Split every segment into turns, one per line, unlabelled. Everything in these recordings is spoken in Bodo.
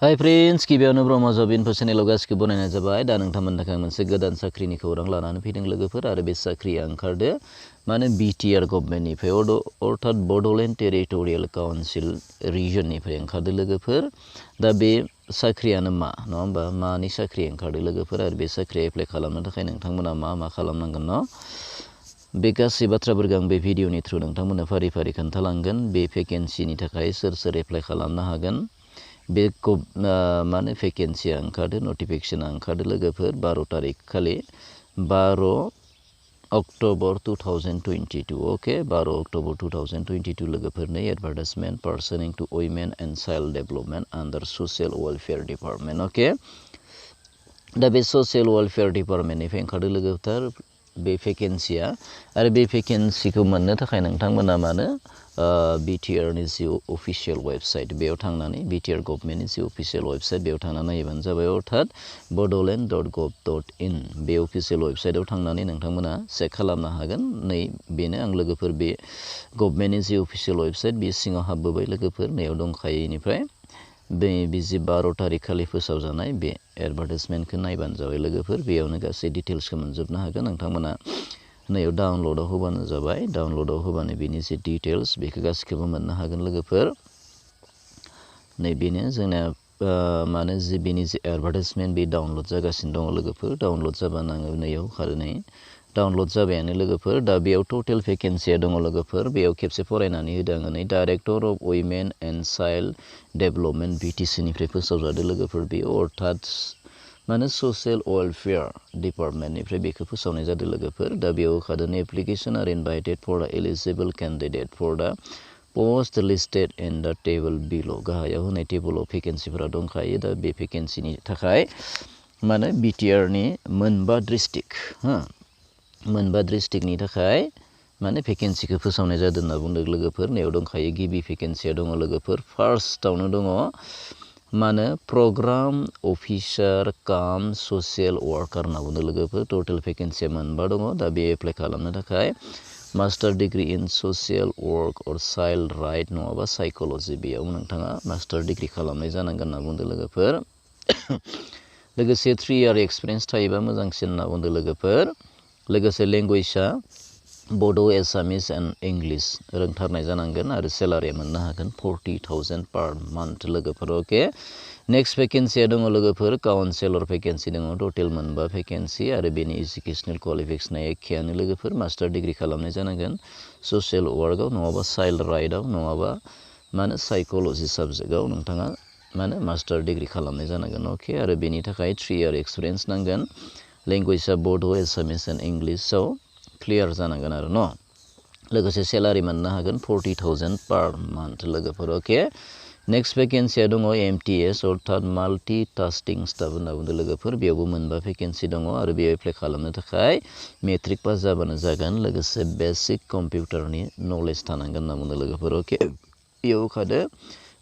हाय फ्रेंड्स गिबियावनो ब्रह्म जब इनफो चेनेलाव गासिखौ बनायनाय जाबाय दा नोंथांमोननि थाखाय मोनसे गोदान साख्रिनि खौरां लानानै फैदों लोगोफोर आरो बे साख्रिया ओंखारदो माने BTR गभर्नमेन्टनिफ्राय अर्थात बड'लेण्ड टेरिटरियेल काउन्सिल रिजननिफ्राय ओंखारदो लोगोफोर दा बे साख्रियानो मा नङा होमबा मानि साख्रि ओंखारदो लोगोफोर आरो बे साख्रिया एप्लाइ खालामनो थाखाय नोंथांमोना मा खालामनांगोन न' बे गासै बाथ्राफोरखौ आं बे भिडिअनि थ्रु नोंथांमोननो फारि फारि खोन्थालांगोन बे भेकेन्सिनि थाखाय सोर एप्लाइ खालामनो हागोन बे माने भेकेन्सिया ओंखारदो नटिफिकेसना ओंखारदो लोगोफोर 12 तारिख खालि 12 अक्ट'बर 2022 ओके 12 अक्ट'बर 2022 लोगोफोरनि एडभार्टाइजमेन्ट पार्सनिं to women and child development under social welfare department ओके दा बे ससियेल वेलफेयार डिपार्टमेन्टनिफ्राय ओंखारदो लोगोफोर बे भेकेन्सिया आरो बे भेकेन्सिखौ मोननो थाखाय नोंथांमोना मानो BTR नि जि अफिसियेल वेबसाइट बेयाव थांनानै BTR गभर्नमेन्टनि जि अफिसियेल वेबसाइट बेयाव थांनानै नायबानो जाबाय अर्थात bodoland.gov.in बे अफिसियेल वेबसाइटआव थांनानै नोंथांमोना चेक खालामनो हागोन नै बेनो आं लोगोफोर बे गभर्नमेन्टनि जि अफिसियेल वेबसाइट बे सिङाव हाबबोबाय लोगोफोर नैयाव दंखायो इनिफ्राय बे जि 12 तारिख खालि फोसावजानाय बे एडभार्टाइजमेन्टखौ नायबानो जाबाय लोगोफोर बेयावनो गासै डिटेल्सखौ मोनजोबनो हागोन नोंथांमोना नैयाव डाउनल'डआव होबानो जाबाय डाउनल'डआव होबानो बेनि जि डिटेल्स बेखौ गासिखौबो मोननो हागोन लोगोफोर नै बेनो जोंना माने जि बेनि जि एडभार्टाइजमेन्ट बे डाउनल'ड जागासिनो दङ लोगोफोर डाउनल'ड जाबानो आङो नैयाव खारो नै डाउनल'ड जाबायानो लोगोफोर दा बेयाव टटेल भेकेन्सिया दङ लोगोफोर बेयाव खेबसे फरायनानै होदों आङो नै director of women and child development BTC निफ्राय फोसावजादों लोगोफोर बेयो अर्थात माने ससियेल वेलफेयार डिपार्टमेन्टनिफ्राय बेखौ फोसावनाय जादों लोगोफोर दा बेयाव होखादों application are invited for the eligible candidate for the post listed in the table बिल' गाहायाव होनाय टेबलाव भेकेन्सिफोरा दंखायो दा बे भेकेन्सिनि थाखाय माने BTR नि मोनबा डिस्ट्रिक्टनि थाखाय माने भेकेन्सिखौ फोसावनाय जादों होनना बुंदों लोगोफोर नैयाव दंखायो गिबि भेकेन्सिया दङ लोगोफोर फार्स्टआवनो दङ माने प्रग्राम अफिसार काम ससियेल वार्कार होनना बुंदों लोगोफोर टटेल भेकेन्सिया मोनबा दङ दा बे एप्लाइ खालामनो थाखाय master degree in social work अर चाइल्ड राइट नङाबा साइकोल'जि बेयाव नोंथाङा मास्टार डिग्री खालामनाय जानांगोन होनना बुंदों लोगोफोर लोगोसे 3 इयार एक्सपिरियेन्स थायोबा मोजांसिन होनना बुंदों लोगोफोर लोगोसे लेंगुवेजआ बड' एसामिस एन्ड इंलिश रोंथारनाय जानांगोन आरो सेलारिया मोननो हागोन 40,000 पर मान्थ लोगोफोर ओके नेक्स्ट भेकेन्सिया दङ लोगोफोर काउन्सिलर भेकेन्सि दङ टटेल मोनबा भेकेन्सि आरो बेनि एजुकेशनेल क्वालिफिकेसना एखेयानो लोगोफोर मास्टार डिग्री खालामनाय जानांगोन ससियेल वार्कआव नङाबा चाइल्ड राइटआव नङाबा माने साइकोल'जि साबजेक्टआव नोंथाङा माने मास्टार डिग्री खालामनाय जानांगोन ओके आरो बेनि थाखाय 3 इयार एक्सपिरियेन्स नांगोन लेंगुवेजआ बड' एसामिस एन्ड इंलिशआव क्लियार जानांगोन आरो न' लोगोसे सेलारि मोननो हागोन 40,000 पर मान्थ लोगोफोर ओके नेक्स्ट भेकेन्सिया दङ MTS अर्थात माल्टि टास्किं स्टाफ होनना बुंदों लोगोफोर बेयावबो मोनबा भेकेन्सि दङ आरो बेयाव एप्लाइ खालामनो थाखाय मेट्रिक पास जाबानो जागोन लोगोसे बेसिक कम्पिउटारनि नलेज थानांगोन होनना बुंदों लोगोफोर ओके बेयाव होखादो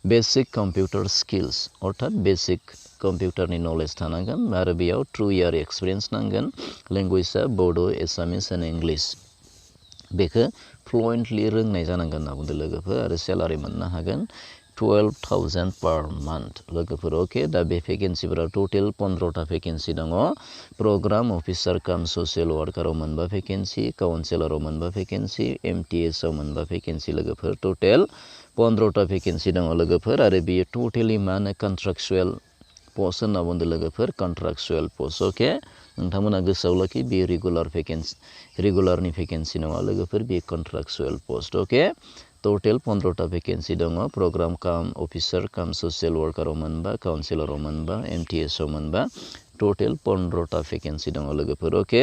बेसिक कम्पिउटार स्किल्स अर्थात बेसिक कम्पिउटारनि नलेज थानांगोन आरो बेयाव 2 इयार एक्सपिरियेन्स नांगोन लेंगुवेजआ बड' एसामिस एन्ड इंलिश बेखौ फ्लुएन्टलि रोंनाय जानांगोन होनना बुंदों लोगोफोर आरो सेलारि मोननो हागोन 12,000 पर मान्थ लोगोफोर ओके दा बे भेकेन्सिफोरा टटेल 15टा भेकेन्सि दङ प्रग्राम अफिसार काम ससियेल वार्काराव मोनबा भेकेन्सि काउन्सिलराव मोनबा भेकेन्सि MTSआव मोनबा भेकेन्सि लोगोफोर टटेल 15टा भेकेन्सि दङ लोगोफोर आरो बेयो टटेलि मा होनो कन्ट्राक्चुएल पस्ट होनना बुंदों लोगोफोर कन्ट्राक्चुएल पस्ट ओके नोंथांमोना गोसोआव लाखि बे रेगुलारनि भेकेन्सि नङा लोगोफोर बे कन्ट्राक्चुएल पस्ट ओके टटेल 15टा भेकेन्सि दङ प्रग्राम काम अफिसार काम ससियेल वार्काराव मोनबा काउन्सिलराव मोनबा MTSआव मोनबा टटेल 15टा भेकेन्सि दङ लोगोफोर ओके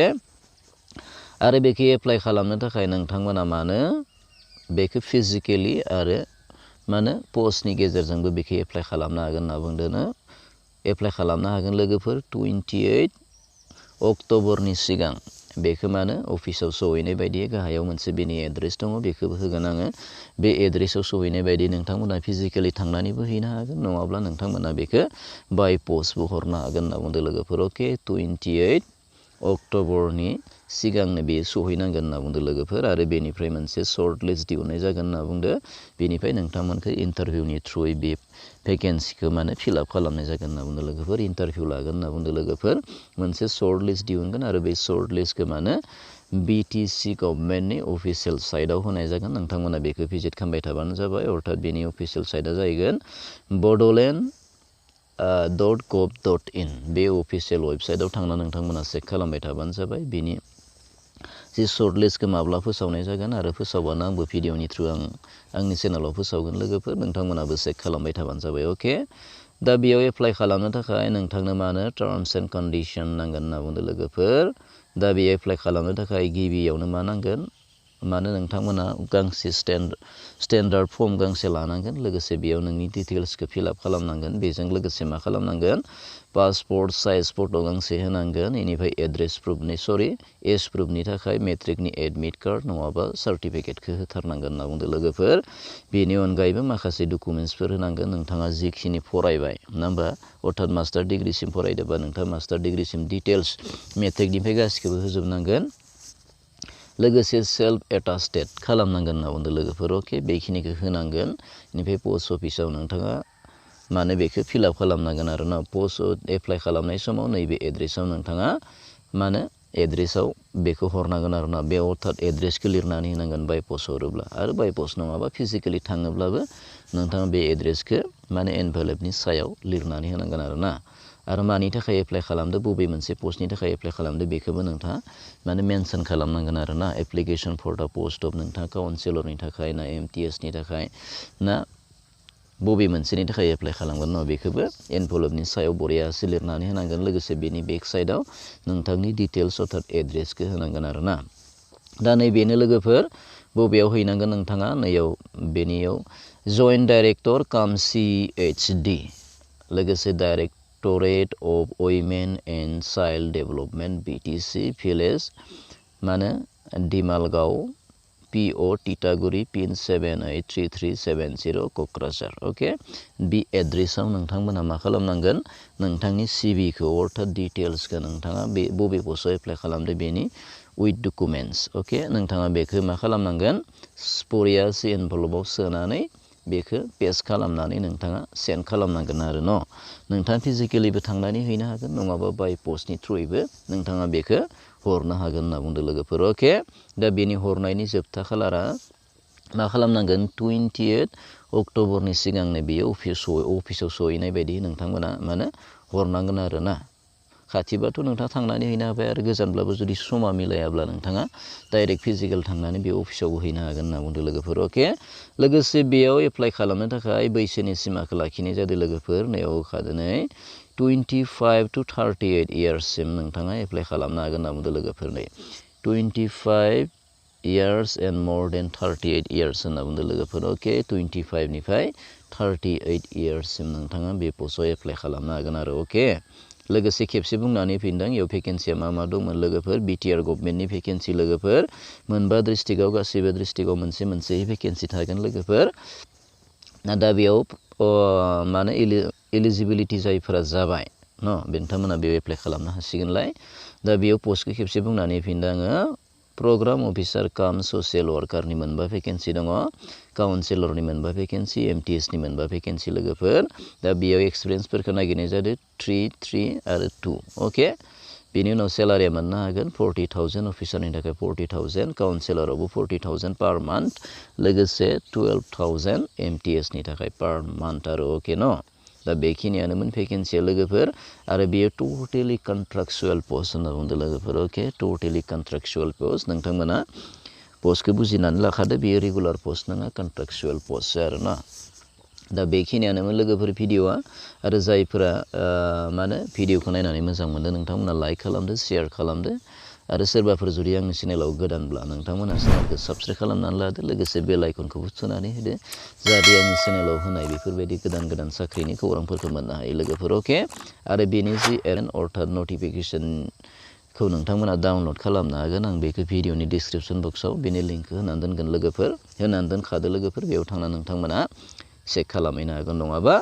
आरो बेखौ एप्लाइ खालामनो थाखाय नोंथांमोना मानो बेखौ फिजिकेलि आरो माने पस्टनि गेजेरजोंबो बेखौ एप्लाइ खालामनो हागोन होनना बुंदों एप्लाइ खालामनो हागोन लोगोफोर 28 अक्ट'बरनि सिगां बेखौ मानो अफिसाव सहैनाय बायदि गाहायाव मोनसे बेनि एड्रेस दङ बेखौबो होगोन आङो बे एड्रेसाव सहैनाय बायदि नोंथांमोना फिजिकेलि थांनानैबो हैनो हागोन नङाब्ला नोंथांमोना बेखौ बाय पस्टबो हरनो हागोन होनना बुंदों लोगोफोर ओके 28 अक्ट'बरनि सिगांनो बे सहैनांगोन होनना बुंदों लोगोफोर आरो बेनिफ्राय मोनसे सर्ट लिस्ट दिहुननाय जागोन होनना बुंदों बेनिफ्राय नोंथांमोनखौ इन्टारभिउनि थ्रुयै बे भेकेन्सिखौ माने फिलआप खालामनाय जागोन होनना बुंदों लोगोफोर इन्टारभिउ लागोन होनना बुंदों लोगोफोर मोनसे सर्ट लिस्ट दिहुनगोन आरो बे सर्ट लिस्टखौ माने BTC गभर्नमेन्टनि अफिसियेल साइटआव होनाय जागोन नोंथांमोना बेखौ भिजिट खालामबाय थाबानो जाबाय अर्थात बेनि अफिसियेल साइटआ जाहैगोन bodoland.gov.in बे अफिसियेल वेबसाइटआव थांना नोंथांमोना चेक खालामबाय थाबानो जाबाय बेनि जि सर्ट लिस्टखौ माब्ला फोसावनाय जागोन आरो फोसावबानो आंबो भिडिअनि थ्रु आंनि चेनेलाव फोसावगोन लोगोफोर नोंथांमोनाबो चेक खालामबाय थाबानो जाबाय अके दा बेयाव एप्लाइ खालामनो थाखाय नोंथांनो मानो टार्म्स एन्ड कन्डिसन नांगोन होनना बुंदों लोगोफोर दा बे एप्लाइ खालामनो थाखाय गिबियावनो मा नांगोन मानो नोंथांमोना गांसे स्टेन्डार्ड फर्म गांसे लानांगोन लोगोसे बेयाव नोंनि डिटेल्सखौ फिलआप खालामनांगोन बेजों लोगोसे मा खालामनांगोन पासपर्ट साइज फट' गांसे होनांगोन बेनिफ्राय एज प्रुफनि थाखाय मेट्रिकनि एडमिट कार्ड नङाबा सार्टिफिकेटखौ होथारनांगोन होनना बुंदों लोगोफोर बेनि अनगायैबो माखासे डकुमेन्टसफोर होनांगोन नोंथाङा जिखिनि फरायबाय नङा होमबा अर्थात मास्टार डिग्रिसिम फरायदोंबा नोंथाङा मास्टार डिग्रिसिम डिटेल्स मेट्रिकनिफ्राय गासिखौबो होजोबनांगोन लोगोसे सेल्फ एटास्टेड खालामनांगोन होनना बुंदों लोगोफोर अके बेखिनिखौ होनांगोन बेनिफ्राय पस्ट अफिसाव नोंथाङा माने बेखौ फिलआप खालामनांगोन आरो ना पस्ट एप्लाइ खालामनाय समाव नैबे एड्रेसाव नोंथाङा माने एड्रेसाव बेखौ हरनांगोन आरो ना बे अर्थात एड्रेसखौ लिरनानै होनांगोन बाय पस्ट हरोब्ला आरो बाय पस्ट नङाबा फिजिकेलि थाङोब्लाबो नोंथाङा बे एड्रेसखौ माने एनभेलपनि सायाव लिरनानै होनांगोन आरो मानि थाखाय एप्लाइ खालामदो बबे मोनसे पस्टनि थाखाय एप्लाइ खालामदो बेखौबो नोंथाङा माने मेनसन खालामनांगोन आरो ना एप्लिकेसन फर दा पस्ट अफ नोंथाङा काउन्सिलरनि थाखाय ना MTSनि थाखाय ना बबे मोनसेनि थाखाय एप्लाइ खालामगोन न बेखौबो एनभेलपनि सायाव बरियासे लिरनानै होनांगोन लोगोसे बेनि बेक साइडआव नोंथांनि डिटेल्स अर्थात एड्रेसखौ होनांगोन आरो ना दा नैबेनो लोगोफोर बबेयाव हैनांगोन नोंथाङा बेनियाव जइन्ट डाइरेक्टर काम CHD लोगोसे directorate of women and child development BTC village माने दिमालगाव PO तितागुरि पिन 783370 क'क्राझार अके बे एड्रेसाव नोंथांमोना मा खालामनांगोन नोंथांनि CVखौ अर्थात डिटेल्सखौ नोंथाङा बे बबे पस्टआव एप्लाइ खालामदो बेनि उइथ डकुमेन्टस अके नोंथाङा बेखौ मा खालामनांगोन बरियासे एनभेलपआव सोनानै बेखौ पेस्ट खालामनानै नोंथाङा सेन्ड खालामनांगोन आरो नोंथाङा फिजिकेलिबो थांनानै हैनो हागोन नङाबा बाय पस्टनि थ्रुयैबो नोंथाङा बेखौ हरनो हागोन होनना बुंदों लोगोफोर अके दा बेनि हरनायनि जोबथा खालारा मा खालामनांगोन 28 अक्ट'बरनि सिगांनो बेयो अफिसाव सहैनाय बायदि नोंथांमोना माने हरनांगोन आरो ना खाथिबाथ' नोंथाङा थांनानै हैनो हाबाय आरो गोजानब्लाबो जुदि समा मिलायाब्ला नोंथाङा डाइरेक्ट फिजिकेल थांनानै बे अफिसावबो हैनो हागोन होनना बुंदों लोगोफोर अके लोगोसे बेयाव एप्लाइ खालामनो थाखाय बैसोनि सिमाखौ लाखिनाय जादों लोगोफोर नैयाव होखादोनै 25 to 38 इयार्ससिम नोंथाङा एप्लाइ खालामनो हागोन होनना बुंदों लोगोफोर 25 years and more than 38 years होनना बुंदों लोगोफोर अके 25 निफ्राय 38 इयार्ससिम नोंथाङा बे पस्टआव एप्लाइ खालामनो हागोन आरो अके लोगोसे खेबसे बुंनानै फिनदों इयाव भेकेन्सिया मा दंमोन लोगोफोर BTR गभर्नमेन्टनि भेकेन्सि लोगोफोर मोनबा डिस्ट्रिक्टआव गासैबो डिस्ट्रिक्टआव मोनसे भेकेन्सि थागोन लोगोफोर दा बेयाव माने एलिजिबिलिटि जायफोरा जाबाय बिथांमोना बेयाव एप्लाइ खालामनो हासिगोनलाय दा बेयाव पस्टखौ खेबसे बुंनानै फिनदों आङो प्रग्राम अफिसार काम ससियेल वार्कारनि मोनबा भेकेन्सि दङ काउन्सिलरनि मोनबा भेकेन्सि MTSनि मोनबा भेकेन्सि लोगोफोर दा बेयाव एक्सपिरियेन्सफोरखौ नागिरनाय जादों 3 आरो 2 अके बेनि उनाव सेलारिया मोननो हागोन 40,000 अफिसारनि थाखाय 40,000 काउन्सिलरावबो 40,000 पार मान्थ लोगोसे 12,000 MTSनि थाखाय पार मान्थ आरो अके दा बेखिनियानोमोन भेकेन्सिया लोगोफोर आरो बेयो टटेलि कन्ट्राक्चुवेल पस्ट होनना बुंदों लोगोफोर अके टटेलि कन्ट्राक्चुवेल पस्ट नोंथांमोना पस्टखौ बुजिनानै लाखादो बेयो रेगुलार पस्ट नङा कन्ट्राक्चुवेल पस्टसो आरो दा बेखिनियानोमोन लोगोफोर भिडिअआ आरो जायफोरा माने भिडिअखौ नायनानै मोजां मोनदों नोंथांमोना लाइक खालामदो शेयार खालामदो आरो सोरबाफोर जुदि आंनि चेनेलाव गोदानब्ला नोंथांमोना चेनेलखौ साबस्क्राइब खालामनानै लादो लोगोसे बेल आइकनखौबो थुनानै होदो जाहाथे आंनि चेनेलाव होनाय बेफोरबायदि गोदान साख्रिनि खौरांफोरखौ मोननो हायो लोगोफोर अके आरो बेनि जि अर्थात नटिफिकेसनखौ नोंथांमोना डाउनलड खालामनो हागोन आं बेखौ भिडिअनि डिसक्रिपसन बक्सआव बेनि लिंकखौ होनानै दोनगोन लोगोफोर होनानै दोनखादो लोगोफोर बेयाव थांना नोंथांमोना चेक खालामहैनो हागोन नङाबा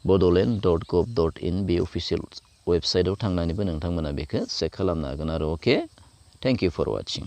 bodoland.gov.in बे अफिसियेल वेबसाइटआव थांनानैबो नोंथांमोना बेखौ चेक खालामनो हागोन आरो अके थेंक इउ फर वाचिं।